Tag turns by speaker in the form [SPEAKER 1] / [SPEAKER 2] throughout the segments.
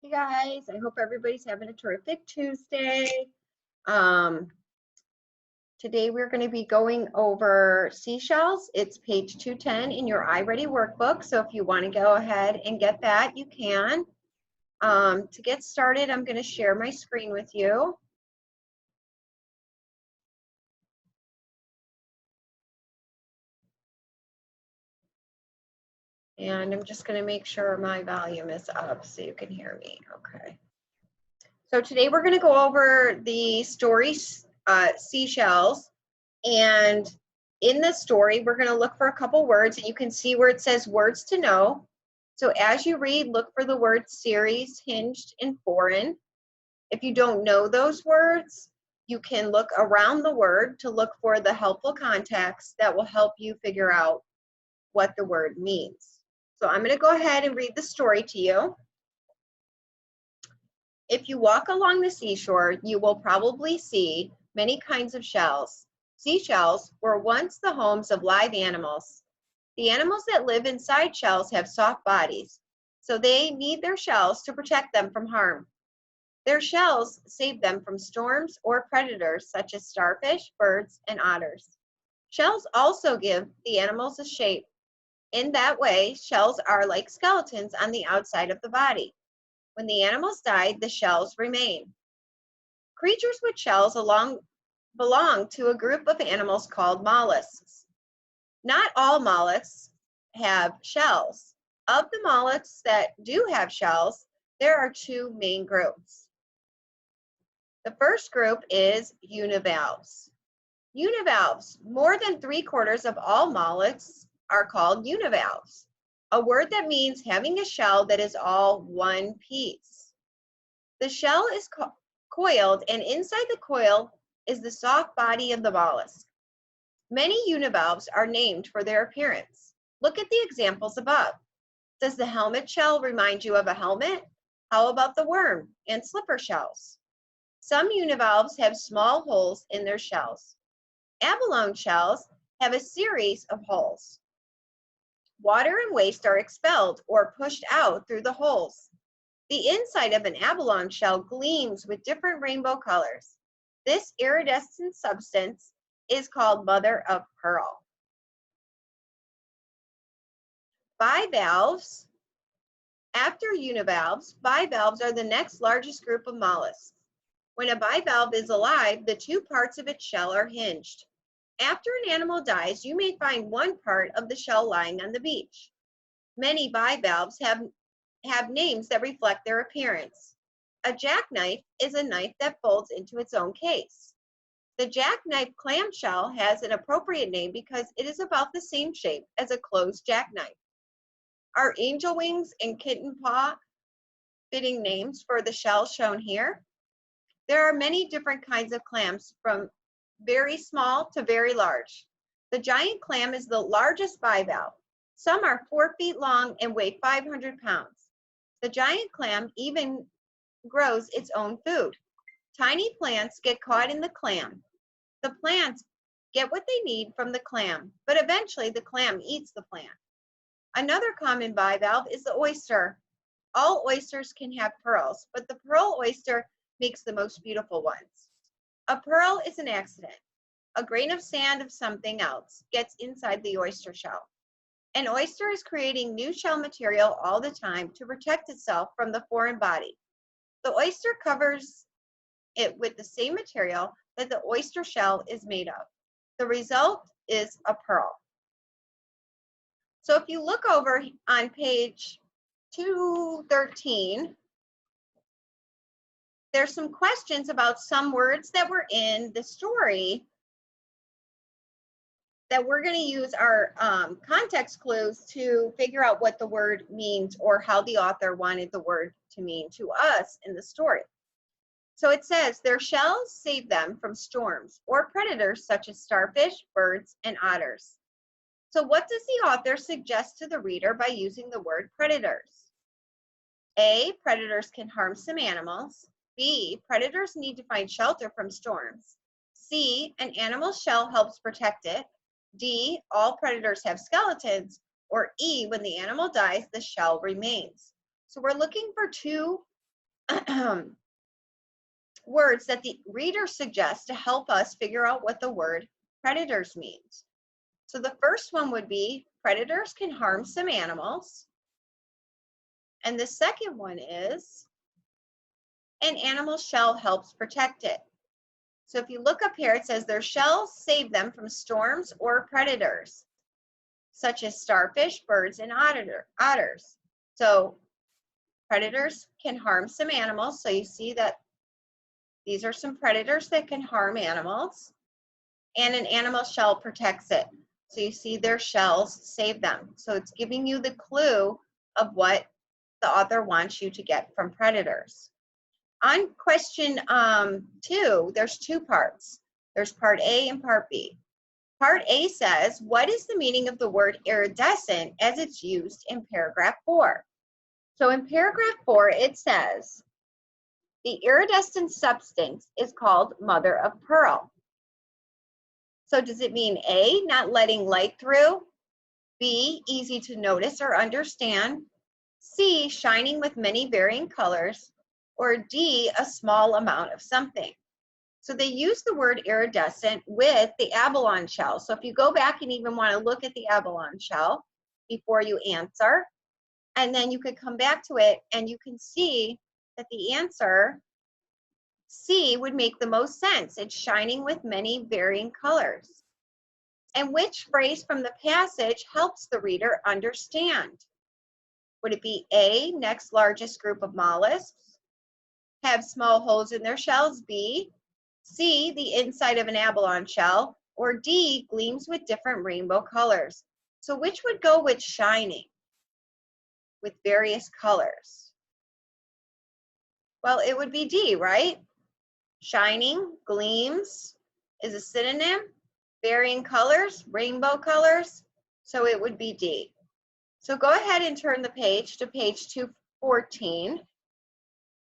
[SPEAKER 1] Hey guys, I hope everybody's having a terrific Tuesday. Um, Today we're going to be going over seashells. It's page 210 in your iReady workbook. So if you want to go ahead and get that, you can. To get started, I'm going to share my screen with you. And I'm just going to make sure my volume is up so you can hear me. Okay. So today we're going to go over the story Seashells. And in the story, we're going to look for a couple words, and you can see where it says words to know. So as you read, look for the words series, hinged, and foreign. If you don't know those words, you can look around the word to look for the helpful context that will help you figure out what the word means. So I'm going to go ahead and read the story to you. If you walk along the seashore, you will probably see many kinds of shells. Seashells were once the homes of live animals. The animals that live inside shells have soft bodies, so they need their shells to protect them from harm. Their shells save them from storms or predators such as starfish, birds, and otters. Shells also give the animals a shape. In that way, shells are like skeletons on the outside of the body. When the animals die, the shells remain. Creatures with shells belong to a group of animals called mollusks. Not all mollusks have shells. Of the mollusks that do have shells, there are two main groups. The first group is univalves. Univalves, more than 3/4 of all mollusks are called univalves, a word that means having a shell that is all one piece. The shell is coiled, and inside the coil is the soft body of the mollusk. Many univalves are named for their appearance. Look at the examples above. Does the helmet shell remind you of a helmet? How about the worm and slipper shells? Some univalves have small holes in their shells. Abalone shells have a series of holes. Water and waste are expelled or pushed out through the holes. The inside of an abalone shell gleams with different rainbow colors. This iridescent substance is called mother of pearl. Bivalves, after univalves, bivalves are the next largest group of mollusks. When a bivalve is alive, the two parts of its shell are hinged. After an animal dies, you may find one part of the shell lying on the beach. Many bivalves have names that reflect their appearance. A jackknife is a knife that folds into its own case. The jackknife clamshell has an appropriate name because it is about the same shape as a closed jackknife. Are angel wings and kitten paw fitting names for the shells shown here? There are many different kinds of clams, from very small to very large. The giant clam is the largest bivalve. Some are 4 feet long and weigh 500 pounds. The giant clam even grows its own food. Tiny plants get caught in the clam. The plants get what they need from the clam, but eventually the clam eats the plant. Another common bivalve is the oyster. All oysters can have pearls, but the pearl oyster makes the most beautiful ones. A pearl is an accident. A grain of sand of something else gets inside the oyster shell. An oyster is creating new shell material all the time to protect itself from the foreign body. The oyster covers it with the same material that the oyster shell is made of. The result is a pearl. So if you look over on page 213, there's some questions about some words that were in the story that we're going to use our context clues to figure out what the word means or how the author wanted the word to mean to us in the story. So it says, their shells save them from storms or predators such as starfish, birds, and otters. So what does the author suggest to the reader by using the word predators? A, predators can harm some animals. B, predators need to find shelter from storms. C, an animal's shell helps protect it. D, all predators have skeletons. Or E, when the animal dies, the shell remains. So we're looking for two words that the reader suggests to help us figure out what the word predators means. So the first one would be predators can harm some animals. And the second one is an animal's shell helps protect it. So if you look up here, it says their shells save them from storms or predators, such as starfish, birds, and otters. So predators can harm some animals. So you see that these are some predators that can harm animals, and an animal shell protects it. So you see their shells save them. So it's giving you the clue of what the author wants you to get from predators. On question 2, there's 2 parts. There's part A and part B. Part A says, what is the meaning of the word iridescent as it's used in paragraph 4? So in paragraph 4, it says, the iridescent substance is called mother of pearl. So does it mean A, not letting light through, B, easy to notice or understand, C, shining with many varying colors, or D, a small amount of something? So they use the word iridescent with the abalone shell. So if you go back and even want to look at the abalone shell before you answer, and then you could come back to it and you can see that the answer C would make the most sense. It's shining with many varying colors. And which phrase from the passage helps the reader understand? Would it be A, next largest group of mollusks, have small holes in their shells, B, C, the inside of an abalone shell, or D, gleams with different rainbow colors? So which would go with shining with various colors? Well, it would be D, right? Shining, gleams is a synonym, varying colors, rainbow colors, so it would be D. So go ahead and turn the page to page 214.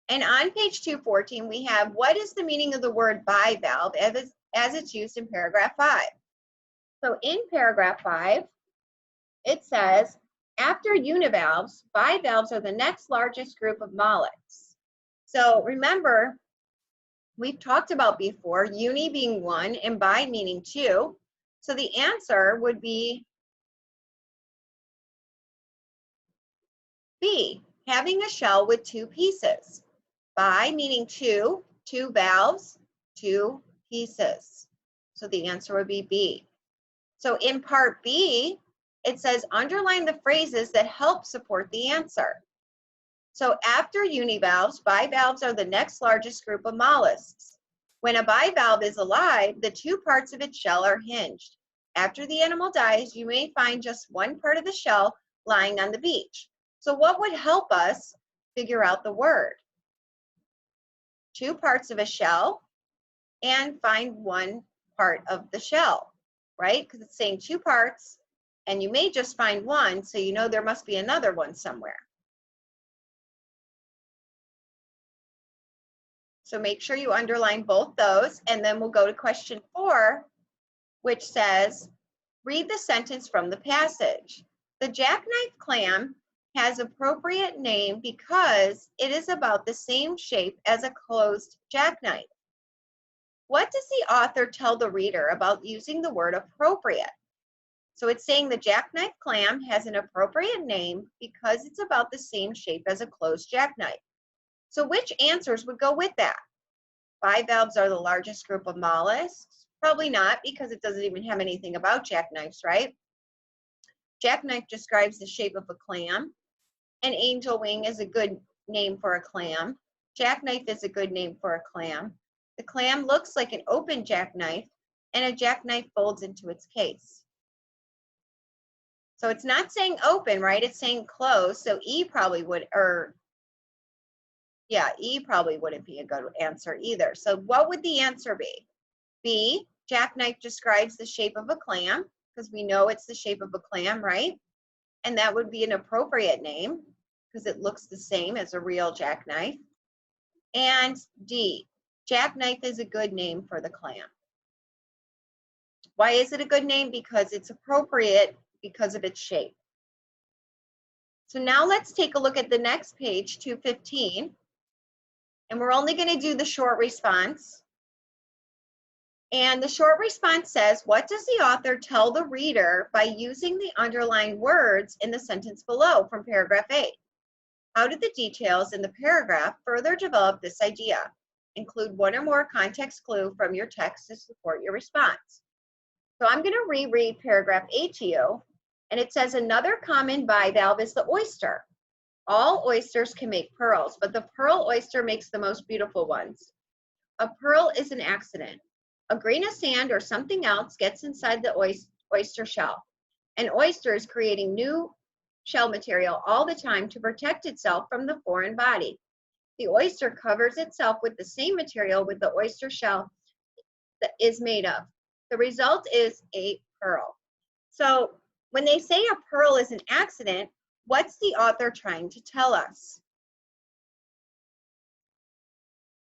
[SPEAKER 1] And on page 214, we have what is the meaning of the word bivalve as it's used in paragraph 5. So in paragraph 5, it says, after univalves, bivalves are the next largest group of mollusks. So remember, we've talked about before, uni being 1 and bi meaning 2. So the answer would be B, having a shell with 2 pieces. Bi meaning 2, 2 valves, 2 pieces. So the answer would be B. So in part B, it says underline the phrases that help support the answer. So after univalves, bivalves are the next largest group of mollusks. When a bivalve is alive, the 2 parts of its shell are hinged. After the animal dies, you may find just one part of the shell lying on the beach. So what would help us figure out the word? 2 parts of a shell and find one part of the shell, right? Because it's saying 2 parts and you may just find one, so you know there must be another one somewhere. So make sure you underline both those, and then we'll go to question 4, which says, read the sentence from the passage. The jackknife clam has appropriate name because it is about the same shape as a closed jackknife. What does the author tell the reader about using the word appropriate? So it's saying the jackknife clam has an appropriate name because it's about the same shape as a closed jackknife. So which answers would go with that? Bivalves are the largest group of mollusks. Probably not, because it doesn't even have anything about jackknives, right? Jackknife describes the shape of a clam. An angel wing is a good name for a clam. Jackknife is a good name for a clam. The clam looks like an open jackknife, and a jackknife folds into its case. So it's not saying open, right? It's saying closed. So E probably would, E probably wouldn't be a good answer either. So what would the answer be? B, jackknife describes the shape of a clam, because we know it's the shape of a clam, right? And that would be an appropriate name because it looks the same as a real jackknife. And D, jackknife is a good name for the clam. Why is it a good name? Because it's appropriate because of its shape. So now let's take a look at the next page, 215. And we're only going to do the short response. And the short response says, what does the author tell the reader by using the underlined words in the sentence below from paragraph A? How do the details in the paragraph further develop this idea? Include one or more context clue from your text to support your response. So I'm going to reread paragraph A to you, and it says, another common bivalve is the oyster. All oysters can make pearls, but the pearl oyster makes the most beautiful ones. A pearl is an accident. A grain of sand or something else gets inside the oyster shell. An oyster is creating new shell material all the time to protect itself from the foreign body. The oyster covers itself with the same material with the oyster shell that is made of. The result is a pearl. So when they say a pearl is an accident, what's the author trying to tell us?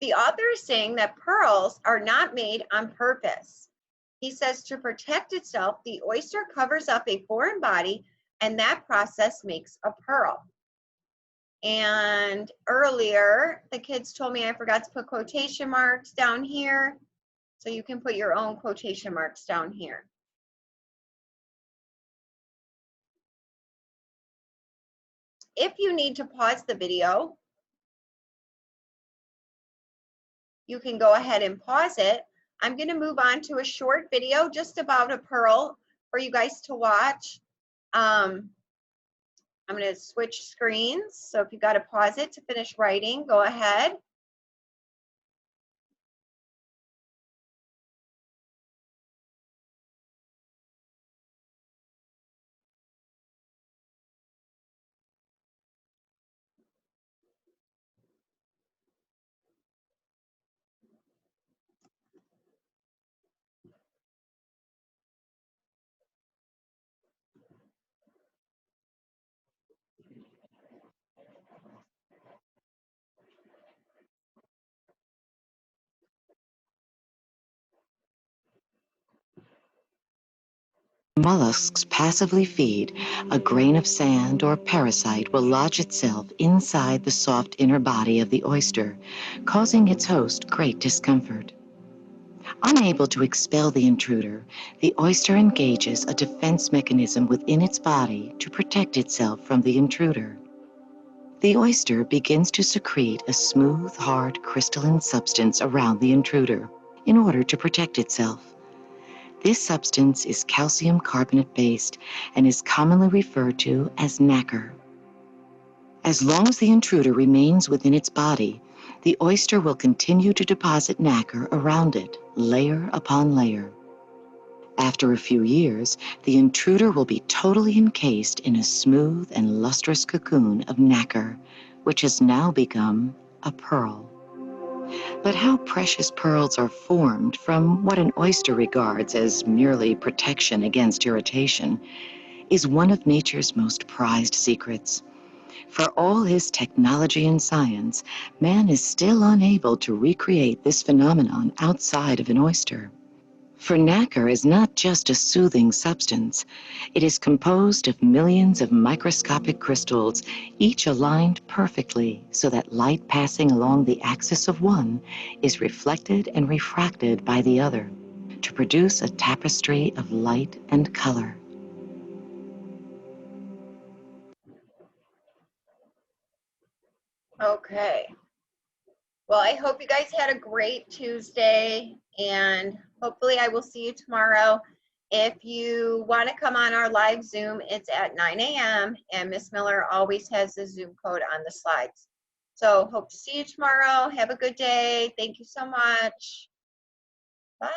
[SPEAKER 1] The author is saying that pearls are not made on purpose. He says to protect itself, the oyster covers up a foreign body, and that process makes a pearl. And earlier, the kids told me I forgot to put quotation marks down here, so you can put your own quotation marks down here. If you need to pause the video, you can go ahead and pause it. I'm going to move on to a short video just about a pearl for you guys to watch. I'm going to switch screens. So if you got to pause it to finish writing, go ahead.
[SPEAKER 2] Mollusks passively feed, a grain of sand or parasite will lodge itself inside the soft inner body of the oyster, causing its host great discomfort. Unable to expel the intruder, the oyster engages a defense mechanism within its body to protect itself from the intruder. The oyster begins to secrete a smooth, hard, crystalline substance around the intruder in order to protect itself. This substance is calcium carbonate based and is commonly referred to as nacre. As long as the intruder remains within its body, the oyster will continue to deposit nacre around it, layer upon layer. After a few years, the intruder will be totally encased in a smooth and lustrous cocoon of nacre, which has now become a pearl. But how precious pearls are formed from what an oyster regards as merely protection against irritation is one of nature's most prized secrets. For all his technology and science, man is still unable to recreate this phenomenon outside of an oyster. For nacre is not just a soothing substance. It is composed of millions of microscopic crystals, each aligned perfectly so that light passing along the axis of one is reflected and refracted by the other to produce a tapestry of light and color.
[SPEAKER 1] Okay. Well, I hope you guys had a great Tuesday, and hopefully I will see you tomorrow. If you want to come on our live Zoom, it's at 9 a.m. and Miss Miller always has the Zoom code on the slides. So hope to see you tomorrow. Have a good day. Thank you so much. Bye.